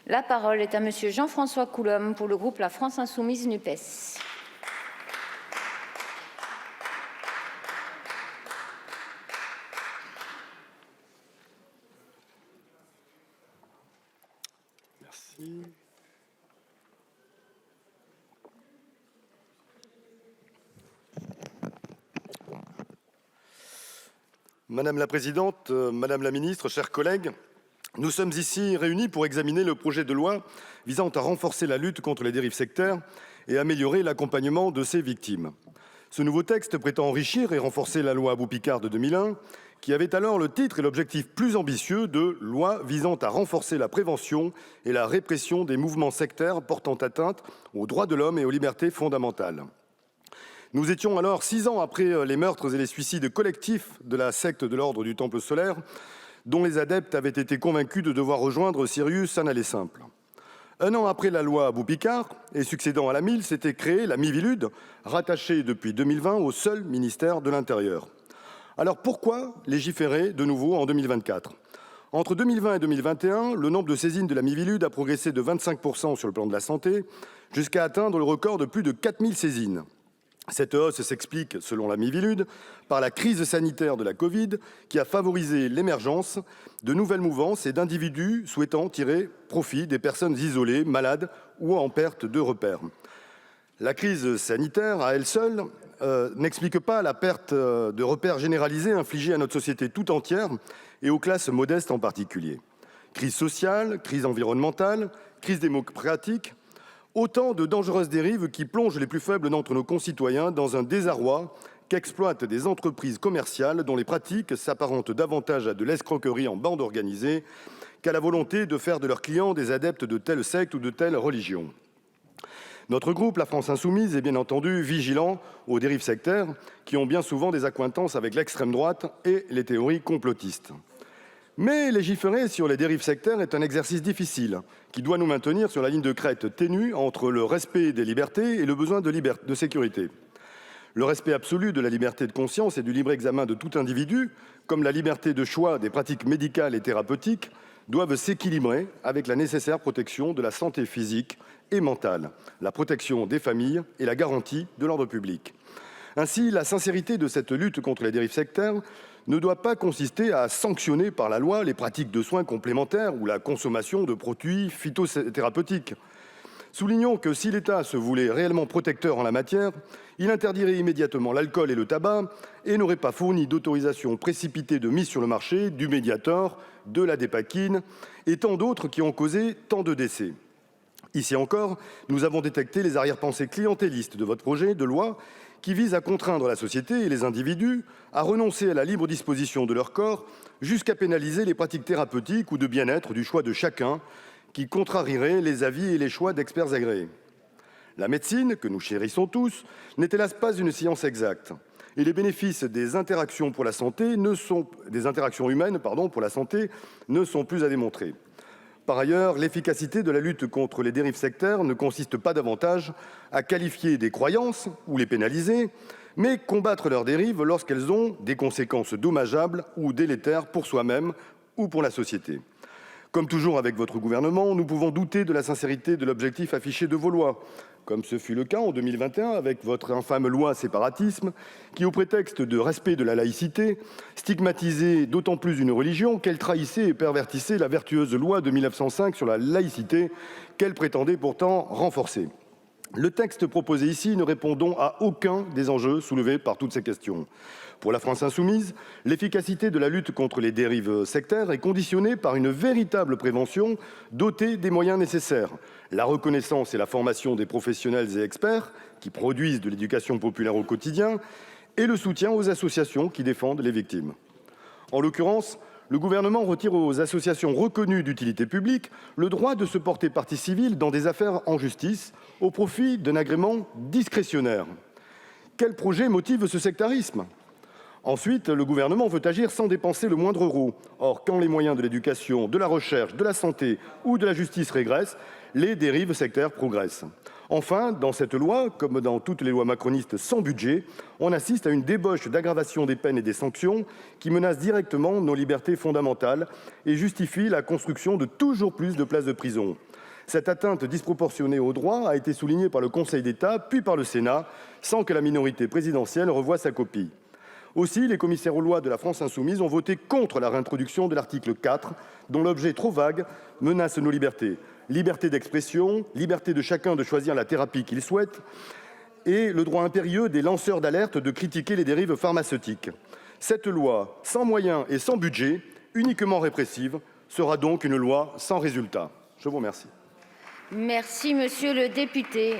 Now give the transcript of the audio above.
La parole est à Monsieur Jean-François Coulombe pour le groupe La France Insoumise NUPES. Merci. Madame la Présidente, Madame la Ministre, chers collègues, nous sommes ici réunis pour examiner le projet de loi visant à renforcer la lutte contre les dérives sectaires et améliorer l'accompagnement de ses victimes. Ce nouveau texte prétend enrichir et renforcer la loi Abou-Picard de 2001, qui avait alors le titre et l'objectif plus ambitieux de « loi visant à renforcer la prévention et la répression des mouvements sectaires portant atteinte aux droits de l'homme et aux libertés fondamentales ». Nous étions alors 6 ans après les meurtres et les suicides collectifs de la secte de l'ordre du Temple solaire, dont les adeptes avaient été convaincus de devoir rejoindre Sirius un aller simple. 1 an après la loi Abou-Picard et succédant à la MIL, s'était créée la Miviludes, rattachée depuis 2020 au seul ministère de l'Intérieur. Alors pourquoi légiférer de nouveau en 2024 ? Entre 2020 et 2021, le nombre de saisines de la Miviludes a progressé de 25% sur le plan de la santé, jusqu'à atteindre le record de plus de 4000 saisines. Cette hausse s'explique, selon la Miviludes, par la crise sanitaire de la Covid qui a favorisé l'émergence de nouvelles mouvances et d'individus souhaitant tirer profit des personnes isolées, malades ou en perte de repères. La crise sanitaire, à elle seule, n'explique pas la perte de repères généralisée infligée à notre société tout entière et aux classes modestes en particulier. Crise sociale, crise environnementale, crise démocratique, autant de dangereuses dérives qui plongent les plus faibles d'entre nos concitoyens dans un désarroi qu'exploitent des entreprises commerciales dont les pratiques s'apparentent davantage à de l'escroquerie en bande organisée qu'à la volonté de faire de leurs clients des adeptes de telle secte ou de telle religion. Notre groupe, la France Insoumise, est bien entendu vigilant aux dérives sectaires qui ont bien souvent des accointances avec l'extrême droite et les théories complotistes. Mais légiférer sur les dérives sectaires est un exercice difficile qui doit nous maintenir sur la ligne de crête ténue entre le respect des libertés et le besoin de sécurité. Le respect absolu de la liberté de conscience et du libre examen de tout individu, comme la liberté de choix des pratiques médicales et thérapeutiques, doivent s'équilibrer avec la nécessaire protection de la santé physique et mentale, la protection des familles et la garantie de l'ordre public. Ainsi, la sincérité de cette lutte contre les dérives sectaires ne doit pas consister à sanctionner par la loi les pratiques de soins complémentaires ou la consommation de produits phytothérapeutiques. Soulignons que si l'État se voulait réellement protecteur en la matière, il interdirait immédiatement l'alcool et le tabac et n'aurait pas fourni d'autorisation précipitée de mise sur le marché du Mediator, de la Dépakine et tant d'autres qui ont causé tant de décès. Ici encore, nous avons détecté les arrière-pensées clientélistes de votre projet de loi qui vise à contraindre la société et les individus à renoncer à la libre disposition de leur corps jusqu'à pénaliser les pratiques thérapeutiques ou de bien-être du choix de chacun qui contrarierait les avis et les choix d'experts agréés. La médecine, que nous chérissons tous, n'est hélas pas une science exacte et les bénéfices des interactions humaines pour la santé ne sont plus à démontrer. Par ailleurs, l'efficacité de la lutte contre les dérives sectaires ne consiste pas davantage à qualifier des croyances ou les pénaliser, mais combattre leurs dérives lorsqu'elles ont des conséquences dommageables ou délétères pour soi-même ou pour la société. Comme toujours avec votre gouvernement, nous pouvons douter de la sincérité de l'objectif affiché de vos lois, comme ce fut le cas en 2021 avec votre infâme loi séparatisme, qui, au prétexte de respect de la laïcité, stigmatisait d'autant plus une religion qu'elle trahissait et pervertissait la vertueuse loi de 1905 sur la laïcité qu'elle prétendait pourtant renforcer. Le texte proposé ici ne répond donc à aucun des enjeux soulevés par toutes ces questions. Pour la France insoumise, l'efficacité de la lutte contre les dérives sectaires est conditionnée par une véritable prévention dotée des moyens nécessaires, la reconnaissance et la formation des professionnels et experts qui produisent de l'éducation populaire au quotidien et le soutien aux associations qui défendent les victimes. En l'occurrence, le gouvernement retire aux associations reconnues d'utilité publique le droit de se porter partie civile dans des affaires en justice au profit d'un agrément discrétionnaire. Quel projet motive ce sectarisme ? Ensuite, le gouvernement veut agir sans dépenser le moindre euro. Or, quand les moyens de l'éducation, de la recherche, de la santé ou de la justice régressent, les dérives sectaires progressent. Enfin, dans cette loi, comme dans toutes les lois macronistes sans budget, on assiste à une débauche d'aggravation des peines et des sanctions qui menace directement nos libertés fondamentales et justifie la construction de toujours plus de places de prison. Cette atteinte disproportionnée au droit a été soulignée par le Conseil d'État, puis par le Sénat, sans que la minorité présidentielle revoie sa copie. Aussi, les commissaires aux lois de la France insoumise ont voté contre la réintroduction de l'article 4, dont l'objet trop vague menace nos libertés. Liberté d'expression, liberté de chacun de choisir la thérapie qu'il souhaite et le droit impérieux des lanceurs d'alerte de critiquer les dérives pharmaceutiques. Cette loi, sans moyens et sans budget, uniquement répressive, sera donc une loi sans résultat. Je vous remercie. Merci, monsieur le député.